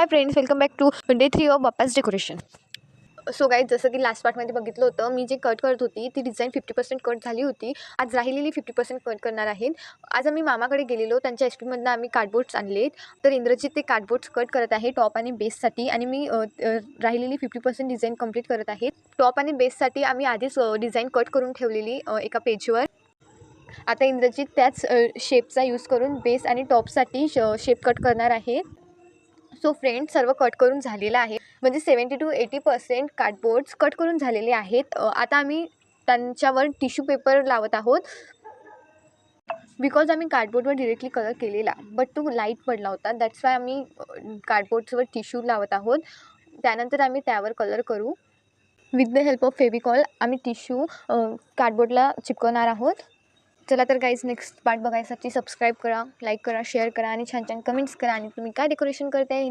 High friends, welcome back to day 3 ऑफ Bappa's decoration. So guys, जसं की लास्ट पार्टमध्ये बघितलं होतं, मी जे कट करत होती ती डिझाईन 50% कट झाली होती. आज राहिलेली 50% कट करणार आहेत. आज आम्ही मामाकडे गेलेलो, त्यांच्या एसपीमधनं आम्ही कार्डबोर्ड्स आणलेत. तर इंद्रजित ते कार्डबोर्ड्स कट करत आहे टॉप आणि बेससाठी, आणि मी राहिलेली 50% डिझाईन कंप्लीट करत आहे. टॉप आणि बेससाठी आम्ही आधीच डिझाईन कट करून ठेवलेली एका पेजवर. आता इंद्रजित त्याच शेपचा यूज करून बेस आणि टॉपसाठी शेप कट करणार आहे. सो फ्रेंड्स, सर्व कट करून झालेलं आहे. म्हणजे 70 to 80% कार्डबोर्ड्स कट करून झालेले आहेत. आता आम्ही त्यांच्यावर टिश्यू पेपर लावत आहोत. बिकॉज आम्ही कार्डबोर्डवर डिरेक्टली कलर केलेला, बट तो लाईट पडला होता. दॅट्स वाय आम्ही कार्डबोर्ड्सवर टिश्यू लावत आहोत. त्यानंतर आम्ही त्यावर कलर करू. With the help of Fevicol आम्ही टिश्यू कार्डबोर्डला चिपकवणार आहोत. चला तर गाईज, नेक्स्ट पार्ट बघायसाठी सबस्क्राईब करा, लाईक करा, शेअर करा आणि छान छान कमेंट्स करा. आणि तुम्ही काय डेकोरेशन करताय